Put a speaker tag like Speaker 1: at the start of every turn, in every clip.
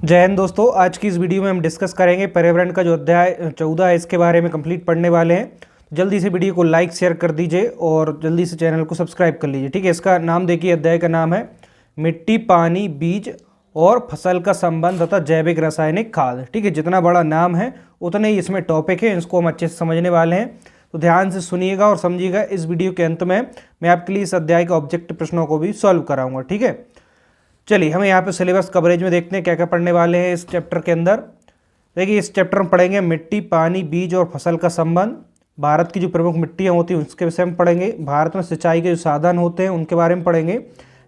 Speaker 1: जय हिंद दोस्तों। आज की इस वीडियो में हम डिस्कस करेंगे पर्यावरण का जो अध्याय 14 है इसके बारे में कंप्लीट पढ़ने वाले हैं। जल्दी से वीडियो को लाइक शेयर कर दीजिए और जल्दी से चैनल को सब्सक्राइब कर लीजिए। ठीक है, इसका नाम देखिए, अध्याय का नाम है मिट्टी, पानी, बीज और फसल का संबंध तथा जैविक रासायनिक खाद। ठीक है, जितना बड़ा नाम है उतने ही इसमें टॉपिक है, इसको हम अच्छे से समझने वाले हैं। तो ध्यान से सुनिएगा और समझिएगा। इस वीडियो के अंत में मैं आपके लिए इस अध्याय का ऑब्जेक्टिव प्रश्नों को भी सॉल्व कराऊंगा। ठीक है, चलिए हम यहाँ पे सिलेबस कवरेज में देखते हैं क्या क्या पढ़ने वाले हैं इस चैप्टर के अंदर। देखिए, इस चैप्टर में पढ़ेंगे मिट्टी, पानी, बीज और फसल का संबंध। भारत की जो प्रमुख मिट्टियाँ होती हैं उसके विषय में पढ़ेंगे। भारत में सिंचाई के जो साधन होते हैं उनके बारे में पढ़ेंगे।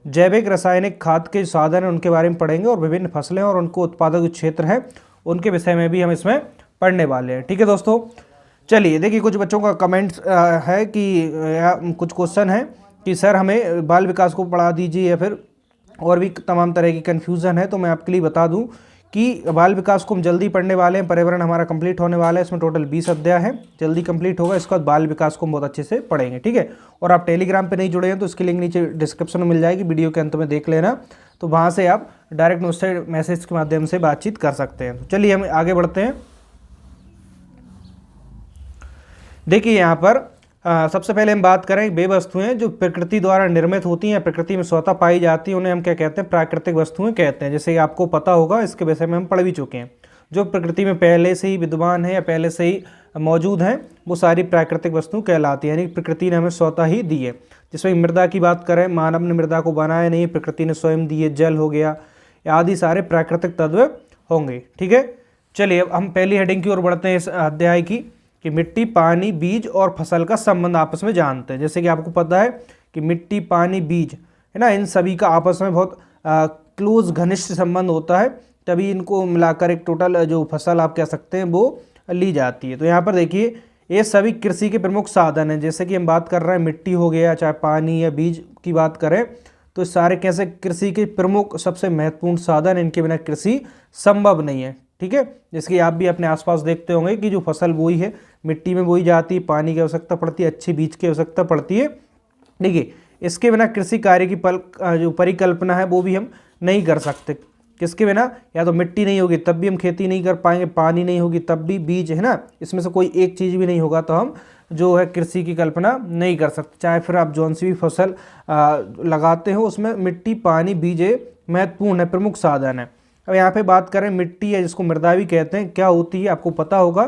Speaker 1: जैविक रासायनिक खाद के जो साधन हैं उनके बारे में पढ़ेंगे और विभिन्न फसलें और उनको उत्पादक जो क्षेत्र है उनके विषय में भी हम इसमें पढ़ने वाले हैं। ठीक है दोस्तों, चलिए देखिए, कुछ बच्चों का कमेंट्स है कि कुछ क्वेश्चन है कि सर हमें बाल विकास को पढ़ा दीजिए या फिर और भी तमाम तरह की कन्फ्यूज़न है। तो मैं आपके लिए बता दूं कि बाल विकास को हम जल्दी पढ़ने वाले हैं। पर्यावरण हमारा कंप्लीट होने वाला है, इसमें टोटल 20 अध्याय है, जल्दी कंप्लीट होगा। इसके बाद बाल विकास को हम बहुत अच्छे से पढ़ेंगे। ठीक है, और आप टेलीग्राम पे नहीं जुड़े हैं तो इसकी लिंक नीचे डिस्क्रिप्शन में मिल जाएगी, वीडियो के अंत में देख लेना। तो वहाँ से आप डायरेक्ट मुझसे मैसेज के माध्यम से बातचीत कर सकते हैं। तो चलिए हम आगे बढ़ते हैं। देखिए यहाँ पर सबसे पहले हम बात करें वे वस्तुएं जो प्रकृति द्वारा निर्मित होती हैं, प्रकृति में स्वतः पाई जाती हैं, उन्हें हम क्या कहते हैं? प्राकृतिक वस्तुएं कहते हैं। जैसे आपको पता होगा, इसके विषय में हम पढ़ भी चुके हैं। जो प्रकृति में पहले से ही विद्यमान है या पहले से ही मौजूद हैं वो सारी प्राकृतिक वस्तु कहलाती है, यानी प्रकृति ने हमें स्वतः ही दी है। जिसमें मृदा की बात करें, मानव ने मृदा को बनाया नहीं, प्रकृति ने स्वयं दी है। जल हो गया, आदि सारे प्राकृतिक तत्व होंगे। ठीक है, चलिए अब हम पहली हेडिंग की ओर बढ़ते हैं इस अध्याय की कि मिट्टी, पानी, बीज और फसल का संबंध आपस में जानते हैं। जैसे कि आपको पता है कि मिट्टी, पानी, बीज है ना, इन सभी का आपस में बहुत क्लोज घनिष्ठ संबंध होता है, तभी इनको मिलाकर एक टोटल जो फसल आप कह सकते हैं वो ली जाती है। तो यहाँ पर देखिए, ये सभी कृषि के प्रमुख साधन हैं। जैसे कि हम बात कर रहे हैं मिट्टी हो गया, चाहे पानी या बीज की बात करें, तो सारे कैसे कृषि के प्रमुख सबसे महत्वपूर्ण साधन, इनके बिना कृषि संभव नहीं है। ठीक है, जैसे कि आप भी अपने आसपास देखते होंगे कि जो फसल बोई है मिट्टी में बोई जाती है, पानी की आवश्यकता पड़ती है, अच्छी बीज की आवश्यकता पड़ती है। देखिए, इसके बिना कृषि कार्य की जो परिकल्पना है वो भी हम नहीं कर सकते। किसके बिना? या तो मिट्टी नहीं होगी तब भी हम खेती नहीं कर पाएंगे, पानी नहीं होगी तब भी, बीज है ना, इसमें से कोई एक चीज़ भी नहीं होगा तो हम जो है कृषि की कल्पना नहीं कर सकते। चाहे फिर आप जौन सी भी फसल लगाते हो उसमें मिट्टी, पानी, बीज महत्वपूर्ण है, प्रमुख साधन है। अब यहाँ पे बात करें मिट्टी है, जिसको मृदा भी कहते हैं, क्या होती है? आपको पता होगा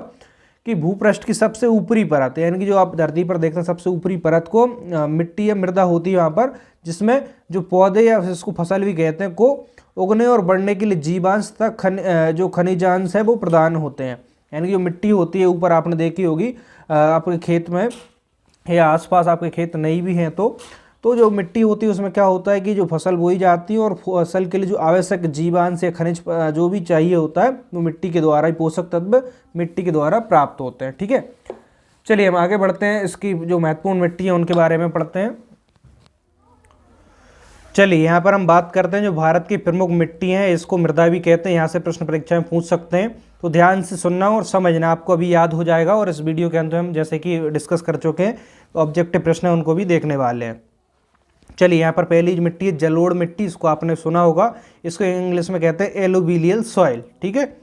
Speaker 1: कि भूपृष्ठ की सबसे ऊपरी परत, यानी कि जो आप धरती पर देखते हैं सबसे ऊपरी परत को मिट्टी या मृदा होती है वहाँ पर, जिसमें जो पौधे या जिसको फसल भी कहते हैं को उगने और बढ़ने के लिए जीवांश तथा जो खनिजांश है वो प्रदान होते हैं। यानी कि जो मिट्टी होती है ऊपर, आपने देखी होगी आपके खेत में या आसपास आपके खेत नहीं भी हैं तो जो मिट्टी होती है उसमें क्या होता है कि जो फसल बोई जाती है और फसल के लिए जो आवश्यक जीवांश या खनिज जो भी चाहिए होता है वो मिट्टी के द्वारा ही, पोषक तत्व मिट्टी के द्वारा प्राप्त होते हैं। ठीक है, चलिए हम आगे बढ़ते हैं, इसकी जो महत्वपूर्ण मिट्टी है उनके बारे में पढ़ते हैं। चलिए यहाँ पर हम बात करते हैं जो भारत की प्रमुख मिट्टी हैं, इसको मृदा भी कहते हैं। यहाँ से प्रश्न परीक्षा में पूछ सकते हैं, तो ध्यान से सुनना और समझना, आपको अभी याद हो जाएगा। और इस वीडियो के अंत में हम जैसे कि डिस्कस कर चुके हैं ऑब्जेक्टिव प्रश्न है उनको भी देखने वाले हैं। चलिए यहाँ पर पहली मिट्टी है जलोढ़ मिट्टी, इसको आपने सुना होगा, इसको इंग्लिश में कहते हैं एलुवियल सॉइल। ठीक है,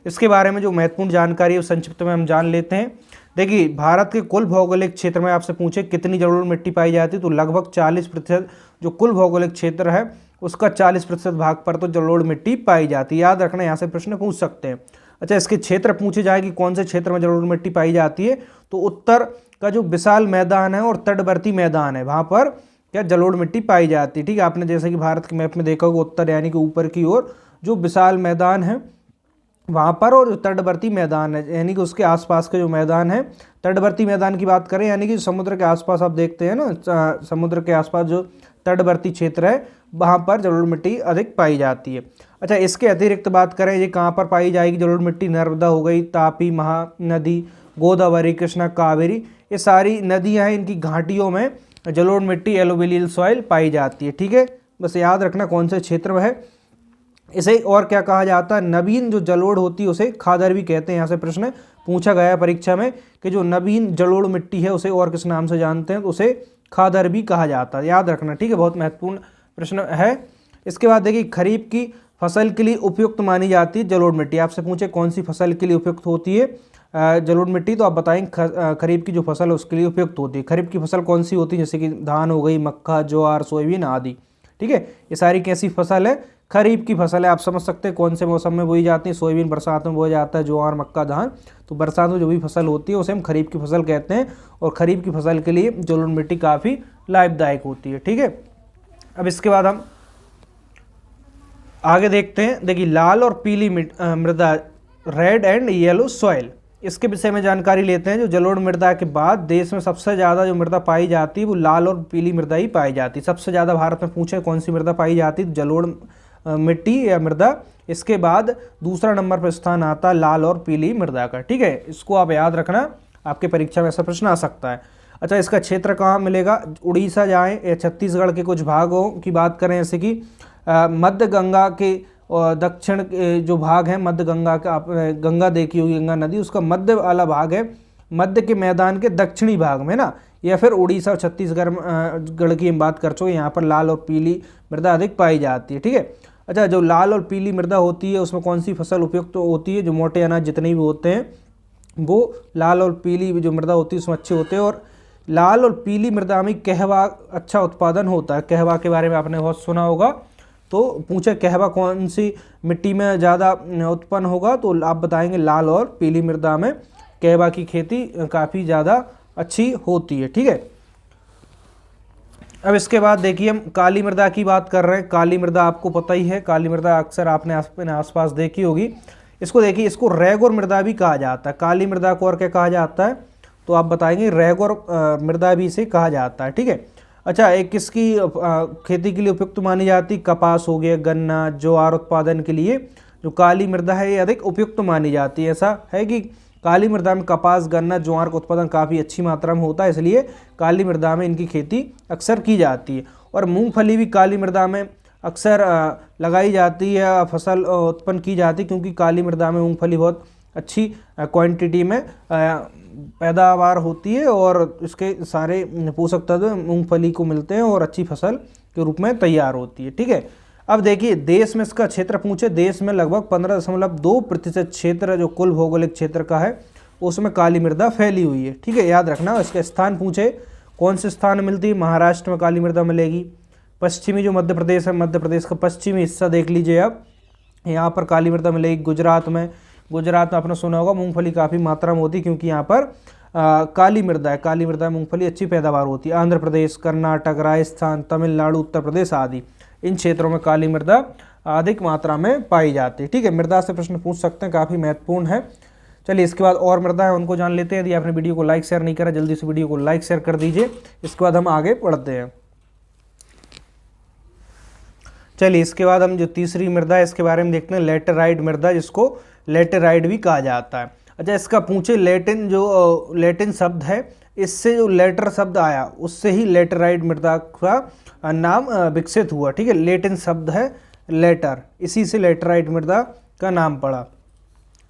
Speaker 1: इसके बारे में जो महत्वपूर्ण जानकारी है संक्षिप्त में हम जान लेते हैं। देखिए, भारत के कुल भौगोलिक क्षेत्र में आपसे पूछे कितनी जलोढ़ मिट्टी पाई जाती है, तो लगभग 40%, जो कुल भौगोलिक क्षेत्र है उसका 40% भाग पर तो जलोढ़ मिट्टी पाई जाती है। याद रखना, यहाँ से प्रश्न पूछ सकते हैं। अच्छा, इसके क्षेत्र पूछे जाए कि कौन से क्षेत्र में जलोढ़ मिट्टी पाई जाती है, तो उत्तर का जो विशाल मैदान है और तटवर्ती मैदान है वहाँ पर क्या जलोढ़ मिट्टी पाई जाती है। ठीक है, आपने जैसे कि भारत के मैप में देखा होगा, उत्तर यानी कि ऊपर की ओर जो विशाल मैदान है वहाँ पर, और तटवर्ती मैदान है यानी कि उसके आसपास के जो मैदान है, तटवर्ती मैदान की बात करें यानी कि समुद्र के आसपास आप देखते हैं ना, समुद्र के आसपास जो तटवर्ती क्षेत्र है वहाँ पर जलोढ़ मिट्टी अधिक पाई जाती है। अच्छा, इसके अतिरिक्त बात करें ये कहाँ पर पाई जाएगी जलोढ़ मिट्टी? नर्मदा हो गई, तापी, महानदी, गोदावरी, कृष्णा, कावेरी, ये सारी नदियाँ हैं, इनकी घाटियों में जलोढ़ मिट्टी एलुवियल सॉइल पाई जाती है। ठीक है, बस याद रखना कौन से क्षेत्र में है। इसे और क्या कहा जाता है? नवीन जो जलोढ़ होती है उसे खादर भी कहते हैं। यहाँ से प्रश्न पूछा गया परीक्षा में कि जो नवीन जलोढ़ मिट्टी है उसे और किस नाम से जानते हैं, तो उसे खादर भी कहा जाता है। याद रखना, ठीक है, बहुत महत्वपूर्ण प्रश्न है। इसके बाद देखिए खरीफ की फसल के लिए उपयुक्त मानी जाती है जलोढ़ मिट्टी। आपसे पूछे कौन सी फसल के लिए उपयुक्त होती है जलोढ़ मिट्टी, तो आप बताएंगे खरीफ की जो फसल है उसके लिए उपयुक्त होती है। खरीफ की फसल कौन सी होती है, जैसे कि धान हो गई, मक्का, ज्वार, सोयाबीन आदि। ठीक है, ये सारी कैसी फसल है, खरीफ की फसल है। आप समझ सकते हैं कौन से मौसम में बोई जाती है। सोयाबीन बरसात में बोया जाता है, ज्वार, मक्का, धान तो बरसात में जो भी फसल होती है उसे हम खरीफ की फसल कहते हैं। और खरीफ की फसल के लिए जलोढ़ मिट्टी काफ़ी लाभदायक होती है। ठीक है, अब इसके बाद हम आगे देखते हैं। देखिए, लाल और पीली मृदा, रेड एंड येलो सॉइल, इसके विषय में जानकारी लेते हैं। जो जलोढ़ मृदा के बाद देश में सबसे ज़्यादा जो मृदा पाई जाती है वो लाल और पीली मृदा ही पाई जाती है। सबसे ज़्यादा भारत में पूछे कौन सी मृदा पाई जाती है, जलोढ़ मिट्टी या मृदा। इसके बाद दूसरा नंबर पर स्थान आता है लाल और पीली मृदा का। ठीक है, इसको आप याद रखना, आपके परीक्षा में ऐसा प्रश्न आ सकता है। अच्छा, इसका क्षेत्र कहाँ मिलेगा, उड़ीसा जाएँ या छत्तीसगढ़ के कुछ भागों की बात करें, जैसे कि मध्य गंगा के दक्षिण जो भाग है, मध्य गंगा का, आप गंगा देखी होगी, गंगा नदी, उसका मध्य वाला भाग है, मध्य के मैदान के दक्षिणी भाग में ना, या फिर उड़ीसा और छत्तीसगढ़ गढ़ की हम बात कर चुके, यहाँ पर लाल और पीली मृदा अधिक पाई जाती है। ठीक है, अच्छा, जो लाल और पीली मृदा होती है उसमें कौन सी फसल उपयुक्त होती है, जो मोटे अनाज जितने भी होते हैं वो लाल और पीली जो मृदा होती है उसमें अच्छे होते हैं। और लाल और पीली मृदा में कहवा अच्छा उत्पादन होता है। कहवा के बारे में आपने बहुत सुना होगा, तो पूछे कहवा कौन सी मिट्टी में ज़्यादा उत्पन्न होगा, तो आप बताएंगे लाल और पीली मृदा में कहवा की खेती काफ़ी ज़्यादा अच्छी होती है। ठीक है, अब इसके बाद देखिए हम काली मृदा की बात कर रहे हैं। काली मृदा आपको पता ही है, काली मृदा अक्सर आपने अपने आसपास देखी होगी। इसको देखिए, इसको रेगोर मृदा भी कहा जाता है। काली मृदा को और क्या कहा जाता है, तो आप बताएंगे रेगोर मृदा भी इसे कहा जाता है। ठीक है, अच्छा, एक किसकी खेती के लिए उपयुक्त मानी जाती, कपास हो गया, गन्ना, ज्वार उत्पादन के लिए जो काली मृदा है ये अधिक उपयुक्त मानी जाती है। ऐसा है कि काली मृदा में कपास, गन्ना, ज्वार का उत्पादन काफ़ी अच्छी मात्रा में होता है, इसलिए काली मृदा में इनकी खेती अक्सर की जाती है। और मूंगफली भी काली मृदा में अक्सर लगाई जाती है, फसल उत्पन्न की जाती है, क्योंकि काली मृदा में मूंगफली बहुत अच्छी क्वांटिटी में पैदावार होती है और इसके सारे पोषक तत्व मूंगफली को मिलते हैं और अच्छी फसल के रूप में तैयार होती है। ठीक है, अब देखिए देश में इसका क्षेत्र पूछे, देश में लगभग 15.2% क्षेत्र जो कुल भौगोलिक क्षेत्र का है उसमें काली मृदा फैली हुई है। ठीक है, याद रखना। इसका स्थान पूछे कौन से स्थान में मिलती है, महाराष्ट्र में काली मृदा मिलेगी। पश्चिमी जो मध्य प्रदेश है, मध्य प्रदेश का पश्चिमी हिस्सा देख लीजिए आप, यहाँ पर काली मृदा मिलेगी। गुजरात में आपने सुना होगा मूंगफली काफ़ी मात्रा में होती है, क्योंकि यहाँ पर काली मृदा है, काली मृदा मूंगफली अच्छी पैदावार होती है। आंध्र प्रदेश, कर्नाटक, राजस्थान, तमिलनाडु, उत्तर प्रदेश आदि इन क्षेत्रों में काली मृदा अधिक मात्रा में पाई जाती है। ठीक है, मृदा से प्रश्न पूछ सकते हैं, काफ़ी महत्वपूर्ण है। चलिए, इसके बाद और मृदा है उनको जान लेते हैं। यदि आपने वीडियो को लाइक शेयर नहीं करा, जल्दी से वीडियो को लाइक शेयर कर दीजिए। इसके बाद हम आगे बढ़ते हैं। चलिए, इसके बाद हम जो तीसरी मृदा है इसके बारे में देखते हैं, लेटेराइट मृदा, जिसको लेटेराइट भी कहा जाता है। अच्छा, इसका पूछे लैटिन शब्द है, इससे जो लेटर शब्द आया उससे ही लेटेराइट मृदा का नाम विकसित हुआ। ठीक है, लैटिन शब्द है लेटर, इसी से लेटेराइट मृदा का नाम पड़ा।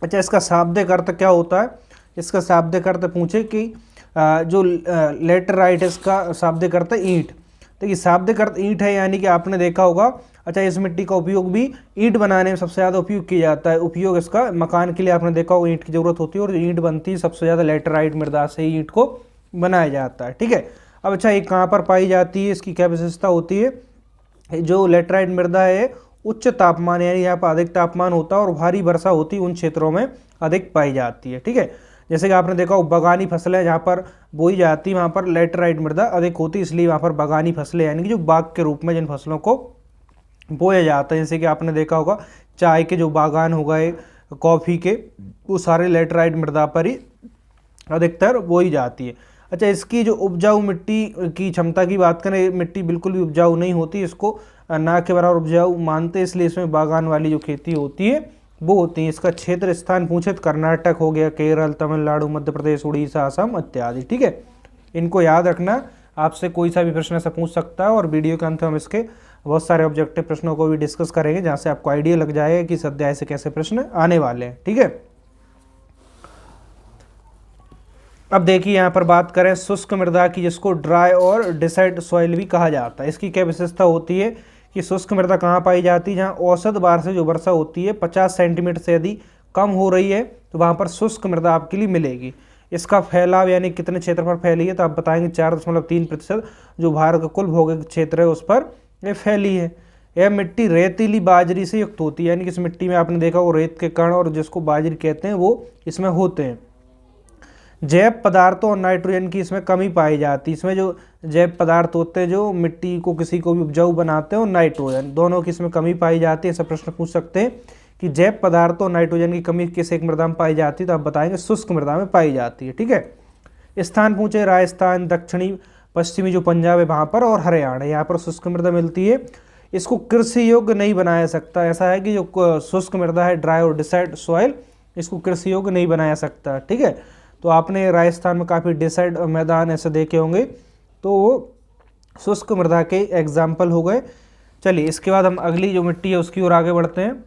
Speaker 1: अच्छा, इसका शाब्दिक अर्थ क्या होता है, इसका शाब्दिक अर्थ पूछे कि जो लेटेराइट है इसका शाब्दिक अर्थ है ईंट। देखिए, शाब्दिक अर्थ ईंट है, यानी कि आपने देखा होगा। अच्छा, इस मिट्टी का उपयोग भी ईंट बनाने में सबसे ज़्यादा उपयोग किया जाता है। उपयोग इसका मकान के लिए आपने देखा होगा, ईंट की ज़रूरत होती है और ईंट बनती है सबसे ज़्यादा लेटेराइट मृदा से ही ईंट को बनाया जाता है। ठीक है, अब अच्छा, ये कहाँ पर पाई जाती है, इसकी क्या विशेषता होती है। जो लेटेराइट मृदा है उच्च तापमान, यानी यहाँ पर अधिक तापमान होता है और भारी वर्षा होती है, उन क्षेत्रों में अधिक पाई जाती है। ठीक है, जैसे कि आपने देखा बागानी फसलें जहाँ पर बोई जाती है वहाँ पर लेटेराइट मृदा अधिक होती है, इसलिए वहाँ पर बागानी फसलें यानी कि जो बाग के रूप में जिन फसलों को बोया जाता है, जैसे कि आपने देखा होगा चाय के जो बागान हो गए, कॉफ़ी के, वो सारे लेटेराइट मृदा पर ही अधिकतर बोई जाती है। अच्छा, इसकी जो उपजाऊ मिट्टी की क्षमता की बात करें, मिट्टी बिल्कुल भी उपजाऊ नहीं होती, इसको ना के बराबर उपजाऊ मानते, इसलिए इसमें बागान वाली जो खेती होती है वो होती है। इसका क्षेत्र स्थान पूछे तो कर्नाटक हो गया, केरल, तमिलनाडु, मध्य प्रदेश, उड़ीसा, असम इत्यादि। ठीक है, इनको याद रखना, आपसे कोई सा भी प्रश्न ऐसा पूछ सकता है। और वीडियो के अंत में हम इसके बहुत सारे ऑब्जेक्टिव प्रश्नों को भी डिस्कस करेंगे, जहाँ से आपको आइडिया लग जाएगा कि इस अध्याय से कैसे प्रश्न आने वाले हैं। ठीक है, अब देखिए यहाँ पर बात करें शुष्क मृदा की, जिसको ड्राई और डिसर्ट सॉइल भी कहा जाता है। इसकी क्या विशेषता होती है कि शुष्क मृदा कहाँ पाई जाती है, जहाँ औसत वार्षिक जो वर्षा होती है 50 सेंटीमीटर से यदि कम हो रही है तो वहाँ पर शुष्क मृदा आपके लिए मिलेगी। इसका फैलाव यानी कितने क्षेत्र पर फैली है, तो आप बताएंगे 4.3% जो भारत का कुल भौगोलिक क्षेत्र है उस पर ये फैली है। यह मिट्टी रेतीली बाजरी से युक्त होती है, यानी कि इस मिट्टी में आपने देखा वो रेत के कण और जिसको बाजरी कहते हैं वो इसमें होते हैं। जैव पदार्थों और नाइट्रोजन की इसमें कमी पाई जाती है। इसमें जो जैव पदार्थ होते हैं जो मिट्टी को किसी को भी उपजाऊ बनाते हैं और नाइट्रोजन दोनों की इसमें कमी पाई जाती है। ऐसा प्रश्न पूछ सकते हैं कि जैव पदार्थों और नाइट्रोजन की कमी किस एक मृदा में पाई जाती है, तो आप बताएंगे शुष्क मृदा में पाई जाती है। ठीक है। स्थान पूछे, राजस्थान, दक्षिणी पश्चिमी जो पंजाब है वहाँ पर और हरियाणा, यहाँ पर शुष्क मृदा मिलती है। इसको कृषि योग्य नहीं बनाया सकता। ऐसा है कि जो शुष्क मृदा है, ड्राई और डिसाइड सॉइल, इसको कृषि योग्य नहीं बनाया सकता। ठीक है। तो आपने राजस्थान में काफ़ी डिसाइड मैदान ऐसे देखे होंगे, तो वो शुष्क मृदा के एग्जाम्पल हो गए। चलिए इसके बाद हम अगली जो मिट्टी है उसकी ओर आगे बढ़ते हैं।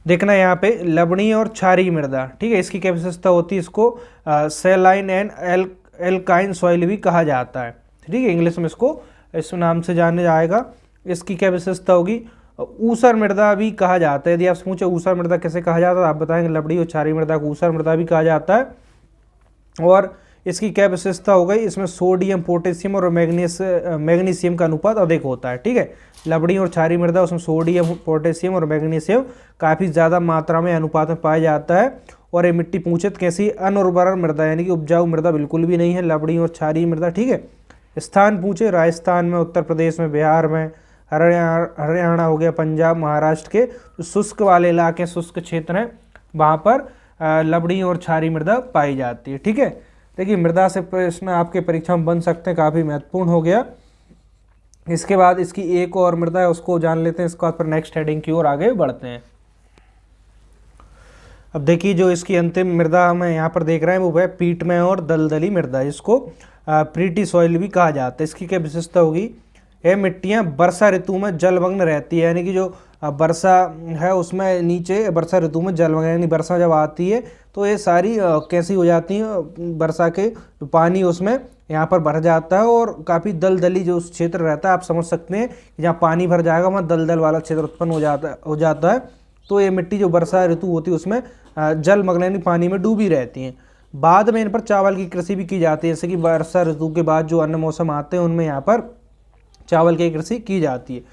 Speaker 1: देखना यहाँ पे लवणीय और क्षारीय मृदा। ठीक है। इसकी क्या विशेषता होती है, इसको सैलाइन एंड एल्काइन सॉइल भी कहा जाता है। ठीक है, इंग्लिश में इसको इस नाम से जाने जाएगा। इसकी क्या विशेषता होगी, ऊसर मृदा भी कहा जाता है। यदि आप पूछे ऊसर मृदा कैसे कहा जाता है, आप बताएंगे लवणीय और क्षारीय मृदा को ऊसर मृदा भी कहा जाता है। और इसकी क्या विशेषता हो गई, इसमें सोडियम, पोटेशियम और मैग्नीशियम का अनुपात अधिक होता है। ठीक है, लवणीय और क्षारीय मृदा उसमें सोडियम, पोटेशियम और मैग्नीशियम काफ़ी ज़्यादा मात्रा में अनुपात में पाया जाता है। और ये मिट्टी पूछित कैसी, अनुर्वर मृदा यानी कि उपजाऊ मृदा बिल्कुल भी नहीं है लवणीय और क्षारीय मृदा। ठीक है। स्थान पूछे, राजस्थान में, उत्तर प्रदेश में, बिहार में, हरियाणा हो गया, पंजाब, महाराष्ट्र के जो शुष्क वाले इलाके, शुष्क क्षेत्र हैं वहाँ पर लवणीय और क्षारीय मृदा पाई जाती है। ठीक है। देखिए मृदा से प्रश्न आपके परीक्षा में बन सकते हैं, काफ़ी महत्वपूर्ण हो गया। इसके बाद इसकी एक और मृदा है उसको जान लेते हैं, इसके बाद फिर नेक्स्ट हेडिंग की ओर आगे बढ़ते हैं। अब देखिए जो इसकी अंतिम मृदा हम यहाँ पर देख रहे हैं वो है पीटमय और दलदली मृदा, जिसको प्रीटी सॉइल भी कहा जाता है। इसकी क्या विशेषता होगी, यह मिट्टियाँ वर्षा ऋतु में जलमग्न रहती है, यानी कि जो वर्षा है उसमें नीचे वर्षा ऋतु में जलमग्न, यानी वर्षा जब आती है तो ये सारी कैसी हो जाती हैं, वर्षा के जो पानी उसमें यहाँ पर भर जाता है और काफ़ी दलदली जो क्षेत्र रहता है, आप समझ सकते हैं कि जहाँ पानी भर जाएगा वहाँ दलदल वाला क्षेत्र उत्पन्न हो जाता है। तो ये मिट्टी जो वर्षा ऋतु होती है उसमें जलमग्न यानी पानी में डूबी रहती हैं। बाद में इन पर चावल की कृषि भी की जाती है, जैसे कि वर्षा ऋतु के बाद जो अन्य मौसम आते हैं उनमें यहाँ पर चावल की कृषि की जाती है।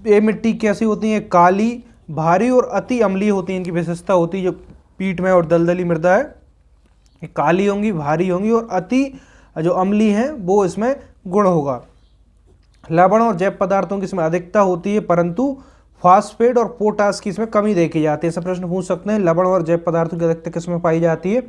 Speaker 1: ये मिट्टी कैसी होती है, काली, भारी और अति अम्लीय होती है। इनकी विशेषता होती है जो पीटमय और दलदली मृदा है, ये काली होंगी, भारी होंगी और अति जो अम्लीय हैं वो इसमें गुण होगा। लवण और जैव पदार्थों की इसमें अधिकता होती है, परंतु फास्फेट और पोटास की इसमें कमी देखी जाती है। ऐसा प्रश्न पूछ सकते हैं, लवण और जैव पदार्थों की अधिकता किसमें पाई जाती है,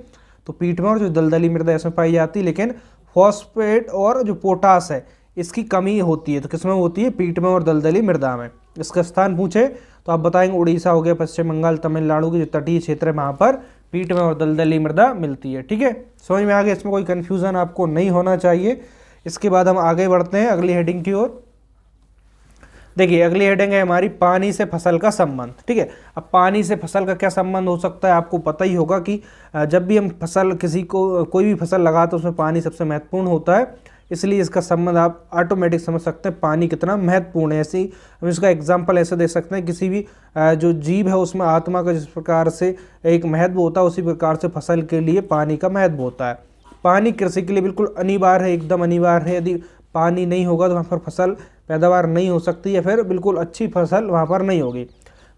Speaker 1: तो पीटमय और जो दलदली मृदा इसमें पाई जाती है, लेकिन फॉस्फेट और जो पोटास है इसकी कमी होती है। तो किसमें होती है, पीटमय और दलदली मृदा में। इसका स्थान पूछे तो आप बताएंगे उड़ीसा हो गया, पश्चिम बंगाल, तमिलनाडु के जो तटीय क्षेत्र है वहाँ पर पीटमय और दलदली मृदा मिलती है। ठीक है, समझ में आ गया, इसमें कोई कन्फ्यूज़न आपको नहीं होना चाहिए। इसके बाद हम आगे बढ़ते हैं अगली हेडिंग की ओर। देखिए अगली हेडिंग है हमारी पानी से फसल का संबंध। ठीक है, अब पानी से फसल का क्या संबंध हो सकता है, आपको पता ही होगा कि जब भी हम फसल कोई भी फसल लगाते हैं उसमें पानी सबसे महत्वपूर्ण होता है, इसलिए इसका संबंध आप ऑटोमेटिक समझ सकते हैं पानी कितना महत्वपूर्ण है। ऐसे हम इसका एग्जांपल ऐसे दे सकते हैं, किसी भी जो जीव है उसमें आत्मा का जिस प्रकार से एक महत्व होता है उसी प्रकार से फसल के लिए पानी का महत्व होता है। पानी कृषि के लिए बिल्कुल अनिवार्य है, एकदम अनिवार्य है। यदि पानी नहीं होगा तो वहाँ पर फसल पैदावार नहीं हो सकती या फिर बिल्कुल अच्छी फसल वहाँ पर नहीं होगी।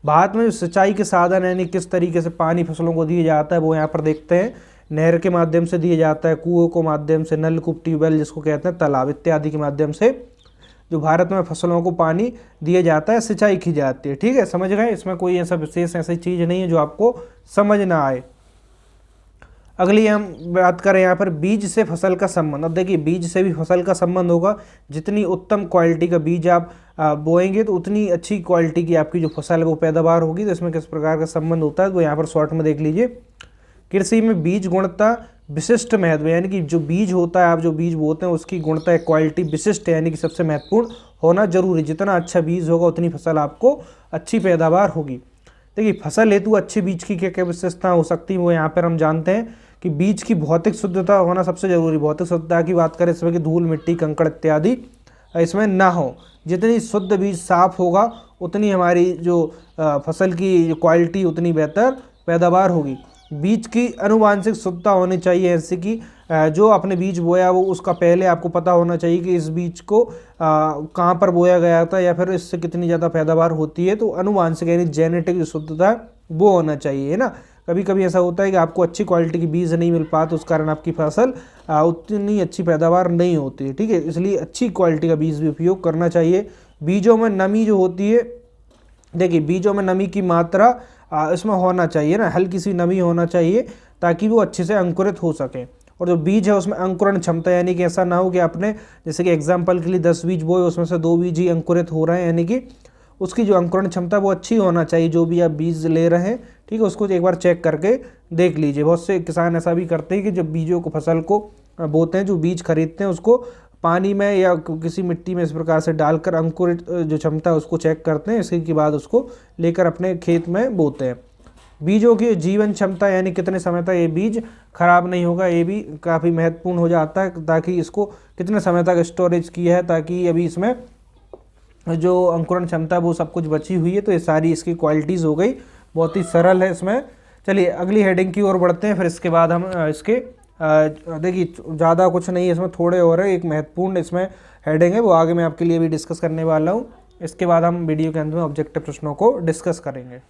Speaker 1: भारत में जो सिंचाई के साधन यानी किस तरीके से पानी फसलों को दिया जाता है वो यहाँ पर देखते हैं। नहर के माध्यम से दिया जाता है, कुओं के माध्यम से, नलकूप, ट्यूबवेल जिसको कहते हैं, तालाब इत्यादि के माध्यम से जो भारत में फसलों को पानी दिया जाता है, सिंचाई की जाती है। ठीक है, समझ गए, इसमें कोई ऐसा विशेष ऐसी चीज़ नहीं है जो आपको समझ ना आए। अगली हम बात करें यहाँ पर बीज से फसल का संबंध। अब देखिए बीज से भी फसल का संबंध होगा, जितनी उत्तम क्वालिटी का बीज आप बोएंगे तो उतनी अच्छी क्वालिटी की आपकी जो फसल है वो पैदावार होगी। तो इसमें किस प्रकार का संबंध होता है वो यहाँ पर शॉर्ट में देख लीजिए। कृषि में बीज गुणवत्ता विशिष्ट महत्व, यानी कि जो बीज होता है, आप जो बीज बोते हैं उसकी गुणवत्ता क्वालिटी विशिष्ट है, यानी कि सबसे महत्वपूर्ण होना जरूरी। जितना अच्छा बीज होगा उतनी फसल आपको अच्छी पैदावार होगी। देखिए फसल हेतु अच्छे बीज की क्या क्या विशेषता हो सकती है वो यहाँ पर हम जानते हैं कि बीज की भौतिक शुद्धता होना सबसे जरूरी। भौतिक शुद्धता की बात करें इसमें कि धूल, मिट्टी, कंकड़ इत्यादि इसमें ना हो। जितनी शुद्ध बीज साफ होगा उतनी हमारी जो फसल की क्वालिटी उतनी बेहतर पैदावार होगी। बीज की आनुवांशिक शुद्धता होनी चाहिए, ऐसे कि जो आपने बीज बोया वो उसका पहले आपको पता होना चाहिए कि इस बीज को कहाँ पर बोया गया था या फिर इससे कितनी ज़्यादा पैदावार होती है। तो आनुवांशिक यानी जेनेटिक जो शुद्धता है वो होना चाहिए, है ना। कभी कभी ऐसा होता है कि आपको अच्छी क्वालिटी की बीज नहीं मिल पाता, उस कारण आपकी फसल उतनी अच्छी पैदावार नहीं होती है, ठीक है। इसलिए अच्छी क्वालिटी का बीज भी उपयोग करना चाहिए। बीजों में नमी जो होती है, देखिए बीजों में नमी की मात्रा इसमें होना चाहिए ना, हल्की सी नमी होना चाहिए ताकि वो अच्छे से अंकुरित हो सके। और जो बीज है उसमें अंकुरण क्षमता, यानी कि ऐसा ना हो कि आपने जैसे कि एग्जाम्पल के लिए 10 बीज बोए, उसमें से 2 बीज ही अंकुरित हो रहे हैं, यानी कि उसकी जो अंकुरण क्षमता वो अच्छी होना चाहिए। जो भी आप बीज ले रहे हैं, ठीक है, उसको एक बार चेक करके देख लीजिए। बहुत से किसान ऐसा भी करते हैं कि जब बीजों को फसल को बोते हैं, जो बीज खरीदते हैं उसको पानी में या किसी मिट्टी में इस प्रकार से डालकर अंकुरित जो क्षमता है उसको चेक करते हैं, इसके बाद उसको लेकर अपने खेत में बोते हैं। बीजों की जीवन क्षमता यानी कितने समय तक ये बीज खराब नहीं होगा, ये भी काफ़ी महत्वपूर्ण हो जाता है, ताकि इसको कितने समय तक स्टोरेज किया है, ताकि अभी इसमें जो अंकुरण क्षमता है वो सब कुछ बची हुई है। तो ये सारी इसकी क्वालिटीज़ हो गई, बहुत ही सरल है इसमें। चलिए अगली हेडिंग की ओर बढ़ते हैं, फिर इसके बाद हम इसके देखिए ज़्यादा कुछ नहीं है इसमें, थोड़े और है। एक महत्वपूर्ण इसमें हेडिंग है, वो आगे मैं आपके लिए भी डिस्कस करने वाला हूँ। इसके बाद हम वीडियो के अंत में ऑब्जेक्टिव प्रश्नों को डिस्कस करेंगे।